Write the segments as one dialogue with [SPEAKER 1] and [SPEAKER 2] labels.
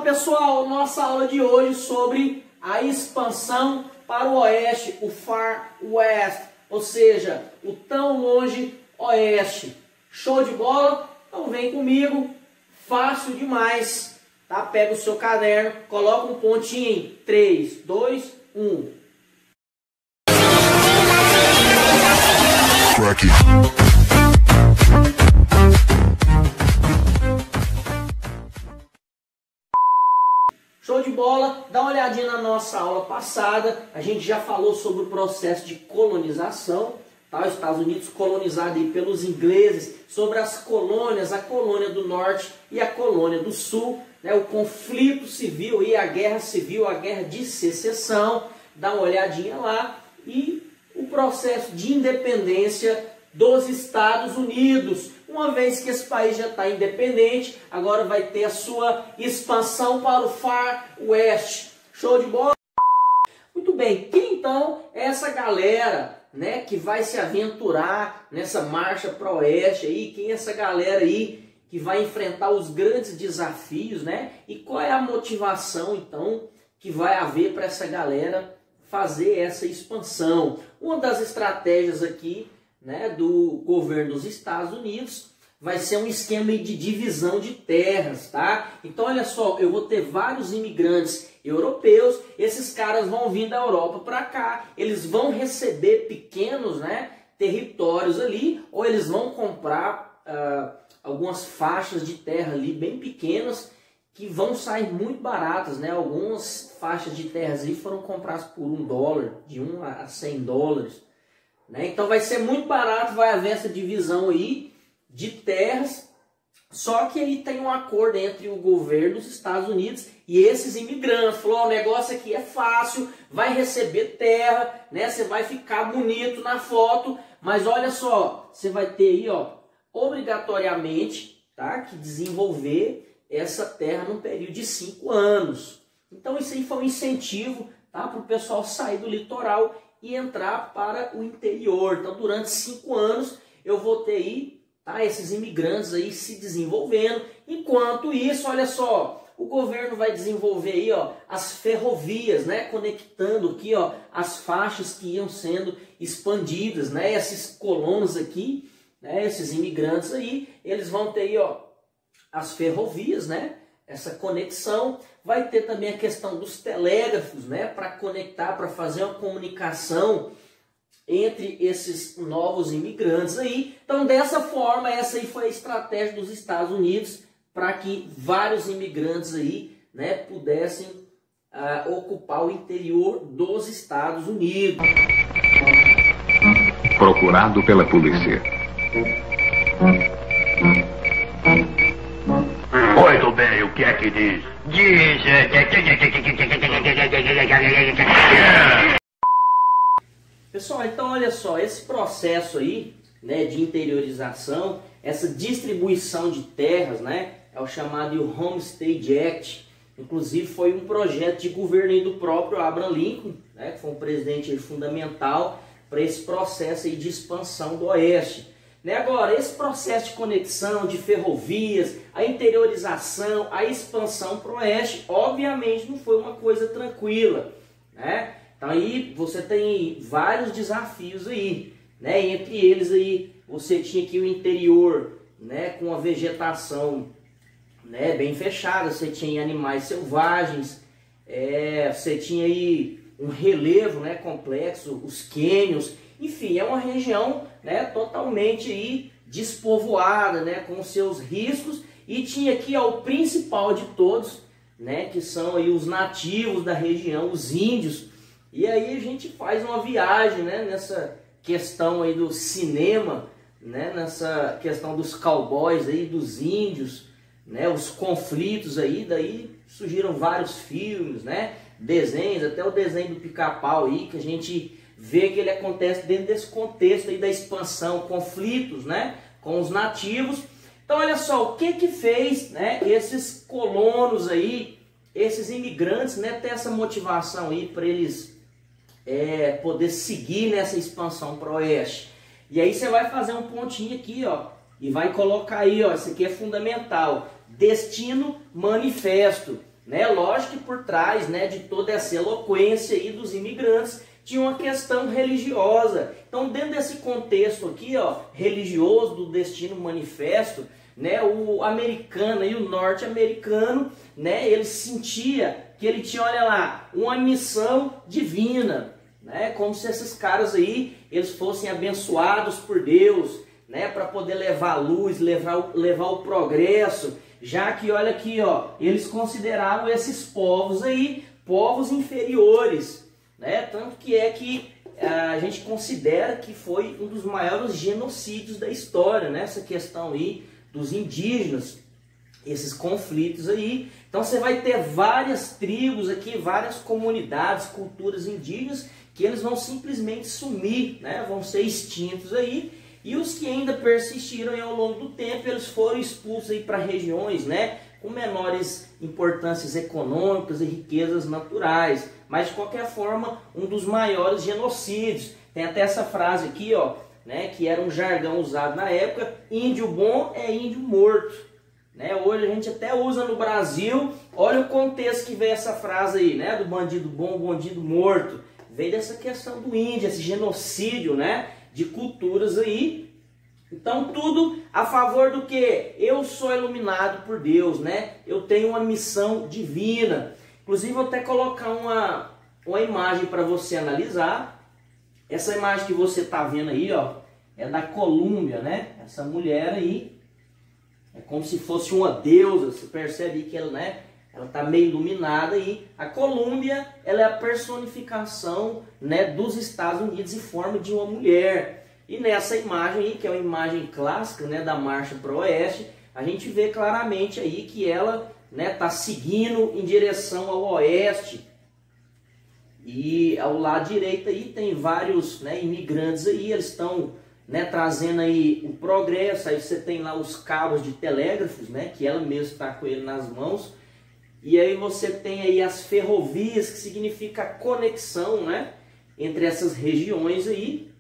[SPEAKER 1] pessoal, nossa aula de hoje sobre a expansão para o oeste, o Far West, ou seja, o tão longe oeste. Show de bola? Então vem comigo, fácil demais, tá? Pega o seu caderno, coloca um pontinho em 3, 2, 1. Show de bola? Dá uma olhadinha na nossa aula passada. A gente já falou sobre o processo de colonização, tá? Os Estados Unidos colonizado aí pelos ingleses, sobre as colônias, a colônia do norte e a colônia do sul, né? O conflito civil e a guerra civil, a guerra de secessão. Dá uma olhadinha lá. E o processo de independência dos Estados Unidos. Uma vez que esse país já está independente, agora vai ter a sua expansão para o Far West. Show de bola? Muito bem, quem então é essa galera, né, que vai se aventurar nessa marcha para o oeste aí? Quem é essa galera aí que vai enfrentar os grandes desafios, né? E qual é a motivação então que vai haver para essa galera fazer essa expansão? Uma das estratégias aqui, né, do governo dos Estados Unidos vai ser um esquema de divisão de terras, tá? Então olha só, eu vou ter vários imigrantes europeus, esses caras vão vir da Europa para cá, eles vão receber pequenos, né, territórios ali, ou eles vão comprar algumas faixas de terra ali bem pequenas que vão sair muito baratas, né? Algumas faixas de terras ali foram compradas por $1, de 1 a $100. Né? Então vai ser muito barato, vai haver essa divisão aí de terras, só que aí tem um acordo entre o governo dos Estados Unidos e esses imigrantes. Falou, o negócio aqui é fácil, vai receber terra, né? Você vai ficar bonito na foto, mas olha só, você vai ter aí, ó, obrigatoriamente, tá, que desenvolver essa terra num período de 5 anos. Então isso aí foi um incentivo, tá, para o pessoal sair do litoral e entrar para o interior. Então, durante 5 anos, eu vou ter aí, tá, esses imigrantes aí se desenvolvendo. Enquanto isso, olha só, o governo vai desenvolver aí, ó, as ferrovias, né, conectando aqui, ó, as faixas que iam sendo expandidas, né, esses colonos aqui, né, esses imigrantes aí, eles vão ter aí, ó, as ferrovias, né, essa conexão. Vai ter também a questão dos telégrafos, né, para conectar, para fazer uma comunicação entre esses novos imigrantes aí. Então, dessa forma, essa aí foi a estratégia dos Estados Unidos para que vários imigrantes aí, né, pudessem ocupar o interior dos Estados Unidos.
[SPEAKER 2] Procurado pela polícia.
[SPEAKER 3] Muito bem, o que é que diz?
[SPEAKER 1] Pessoal, então olha só, esse processo aí, né, de interiorização, essa distribuição de terras, né, é o chamado Homestead Act. Inclusive foi um projeto de governo aí do próprio Abraham Lincoln, né, que foi um presidente aí fundamental para esse processo aí de expansão do oeste. Né? Agora, esse processo de conexão, de ferrovias, a interiorização, a expansão para o oeste, obviamente não foi uma coisa tranquila, né? Então aí você tem vários desafios aí, né? Entre eles aí você tinha aqui o interior, né, com a vegetação, né, bem fechada, você tinha animais selvagens, você tinha aí um relevo, né, complexo, os cânions. Enfim, é uma região, né, totalmente aí despovoada, né, com seus riscos. E tinha aqui, ó, o principal de todos, né, que são aí os nativos da região, os índios. E aí a gente faz uma viagem, né, nessa questão aí do cinema, né, nessa questão dos cowboys aí, dos índios, né, os conflitos aí. Daí surgiram vários filmes, né, desenhos, até o desenho do Pica-Pau aí, que a gente vê que ele acontece dentro desse contexto aí da expansão, conflitos, né, com os nativos. Então olha só, o que que fez, né, esses colonos aí, esses imigrantes, né, ter essa motivação aí para eles poder seguir nessa expansão para o oeste. E aí você vai fazer um pontinho aqui, ó, e vai colocar aí, ó, isso aqui é fundamental, destino manifesto. né? Lógico que por trás, né, de toda essa eloquência aí dos imigrantes tinha uma questão religiosa. Então, dentro desse contexto aqui, ó, religioso do Destino Manifesto, né, o americano e o norte-americano, né, ele sentia que ele tinha, olha lá, uma missão divina, né, como se esses caras aí, eles fossem abençoados por Deus, né, para poder levar a luz, levar o progresso, já que, olha aqui, ó, eles consideravam esses povos aí, povos inferiores, né, tanto que é que a gente considera que foi um dos maiores genocídios da história, né, essa questão aí dos indígenas, esses conflitos aí. Então você vai ter várias tribos aqui, várias comunidades, culturas indígenas, que eles vão simplesmente sumir, né, vão ser extintos aí. E os que ainda persistiram ao longo do tempo, eles foram expulsos aí para regiões, né, com menores importâncias econômicas e riquezas naturais. Mas de qualquer forma, um dos maiores genocídios. Tem até essa frase aqui, ó, né, que era um jargão usado na época: índio bom é índio morto. Né, hoje a gente até usa no Brasil. Olha o contexto que veio essa frase aí, né, do bandido bom, bandido morto. Veio dessa questão do índio, esse genocídio, né, de culturas aí. Então tudo a favor do que? Eu sou iluminado por Deus, né? Eu tenho uma missão divina. Inclusive vou até colocar uma imagem para você analisar. Essa imagem que você está vendo aí, ó, é da Colômbia, né? Essa mulher aí é como se fosse uma deusa. Você percebe que ela, né, ela está meio iluminada aí. A Colômbia, ela é a personificação, né, dos Estados Unidos em forma de uma mulher. E nessa imagem aí, que é uma imagem clássica, né, da Marcha para o Oeste, a gente vê claramente aí que ela, né, está seguindo em direção ao oeste. E ao lado direito aí tem vários, né, imigrantes aí, eles estão, né, trazendo aí o progresso. Aí você tem lá os cabos de telégrafos, né, que ela mesma está com ele nas mãos. E aí você tem aí as ferrovias, que significa a conexão, né, entre essas regiões aí.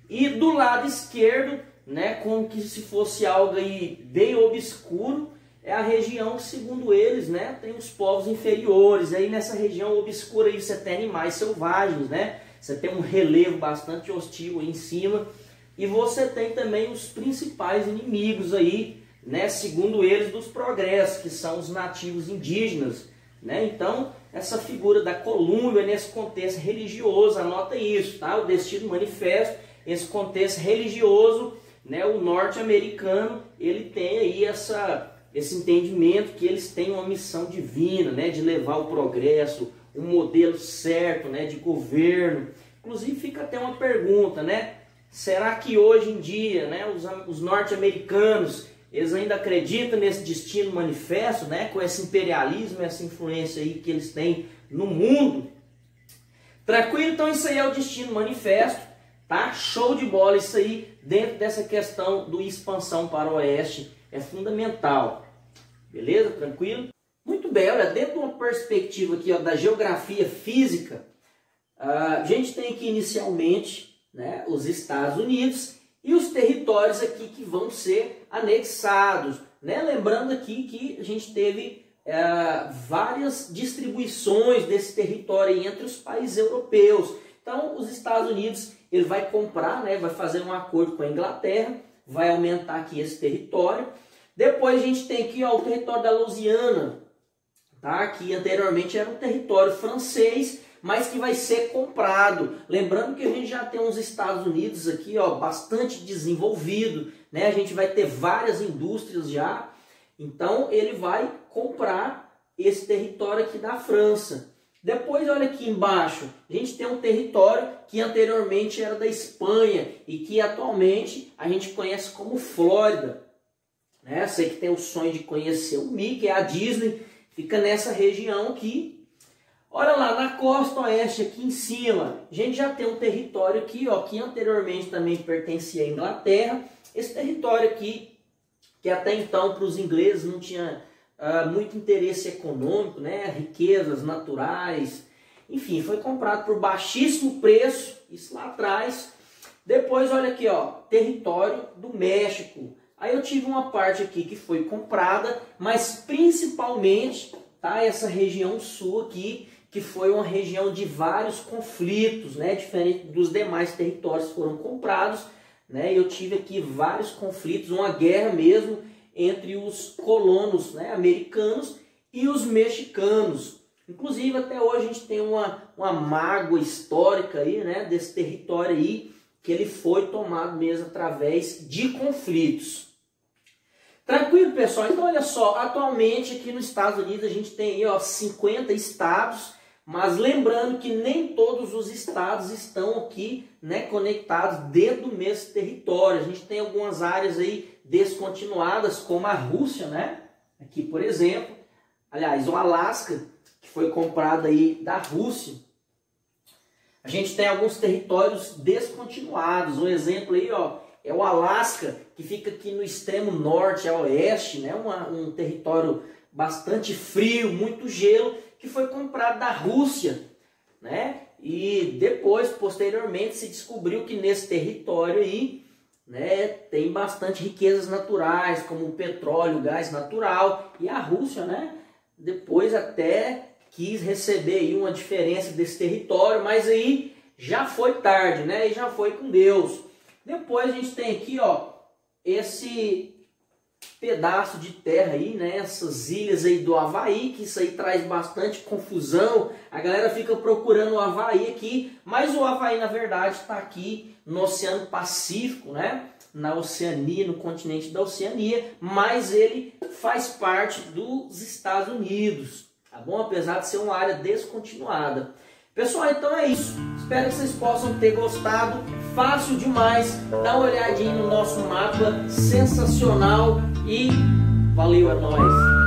[SPEAKER 1] E do lado esquerdo, né, como que se fosse algo aí bem obscuro, é a região que, segundo eles, né, tem os povos inferiores. Aí nessa região obscura aí você tem animais selvagens, né? Você tem um relevo bastante hostil aí em cima. E você tem também os principais inimigos aí, né, segundo eles, dos progressos, que são os nativos indígenas, né? Então, essa figura da Colômbia nesse contexto religioso, anota isso, tá? O Destino Manifesto, esse contexto religioso, né, o norte-americano, ele tem aí esse entendimento que eles têm uma missão divina, né, de levar o progresso, um modelo certo, né, de governo. Inclusive fica até uma pergunta, né, será que hoje em dia, né, os norte-americanos, eles ainda acreditam nesse destino manifesto, né, com esse imperialismo, essa influência aí que eles têm no mundo? Tranquilo? Então isso aí é o Destino Manifesto. Tá? Show de bola isso aí, dentro dessa questão do expansão para o oeste, é fundamental. Beleza? Tranquilo? Muito bem, olha, dentro de uma perspectiva aqui, ó, da geografia física, a gente tem aqui inicialmente, né, os Estados Unidos e os territórios aqui que vão ser anexados, né? Lembrando aqui que a gente teve várias distribuições desse território entre os países europeus. Então, os Estados Unidos, ele vai comprar, né, vai fazer um acordo com a Inglaterra, vai aumentar aqui esse território. Depois a gente tem aqui, ó, o território da Louisiana, tá? Que anteriormente era um território francês, mas que vai ser comprado. Lembrando que a gente já tem uns Estados Unidos aqui, ó, bastante desenvolvido, né? A gente vai ter várias indústrias já. Então, ele vai comprar esse território aqui da França. Depois, olha aqui embaixo, a gente tem um território que anteriormente era da Espanha e que atualmente a gente conhece como Flórida. Né? Você que tem o sonho de conhecer o Mickey, a Disney, fica nessa região aqui. Olha lá, na costa oeste, aqui em cima, a gente já tem um território aqui, ó, que anteriormente também pertencia à Inglaterra. Esse território aqui, que até então para os ingleses não tinha muito interesse econômico, né? Riquezas naturais, enfim, foi comprado por baixíssimo preço, isso lá atrás. Depois, olha aqui, ó, território do México. Aí eu tive uma parte aqui que foi comprada, mas principalmente, tá? Essa região sul aqui, que foi uma região de vários conflitos, né? Diferente dos demais territórios que foram comprados, né? Eu tive aqui vários conflitos, uma guerra mesmo entre os colonos, né, americanos e os mexicanos. Inclusive até hoje a gente tem uma mágoa histórica aí, né, desse território aí, que ele foi tomado mesmo através de conflitos. Tranquilo, pessoal? Então olha só, atualmente aqui nos Estados Unidos a gente tem aí, ó, 50 estados, mas lembrando que nem todos os estados estão aqui, né, conectados dentro do mesmo território. A gente tem algumas áreas aí descontinuadas, como a Rússia, né? Aqui, por exemplo, aliás, o Alasca, que foi comprado aí da Rússia. A gente tem alguns territórios descontinuados. Um exemplo aí, ó, é o Alasca, que fica aqui no extremo norte a oeste, né? Um território bastante frio, muito gelo, que foi comprado da Rússia, né? E depois, posteriormente, se descobriu que nesse território aí, né, tem bastante riquezas naturais, como o petróleo, o gás natural, e a Rússia, né, depois até quis receber aí uma diferença desse território, mas aí já foi tarde, né, e já foi com Deus. Depois a gente tem aqui, ó, esse pedaço de terra aí, né, essas ilhas aí do Havaí, que isso aí traz bastante confusão. A galera fica procurando o Havaí aqui, mas o Havaí na verdade está aqui no Oceano Pacífico, né, na Oceania, no continente da Oceania, mas ele faz parte dos Estados Unidos, tá bom? Apesar de ser uma área descontinuada. Pessoal, então é isso. Espero que vocês possam ter gostado. Fácil demais. Dá uma olhadinha no nosso mapa, sensacional. E valeu, é nóis!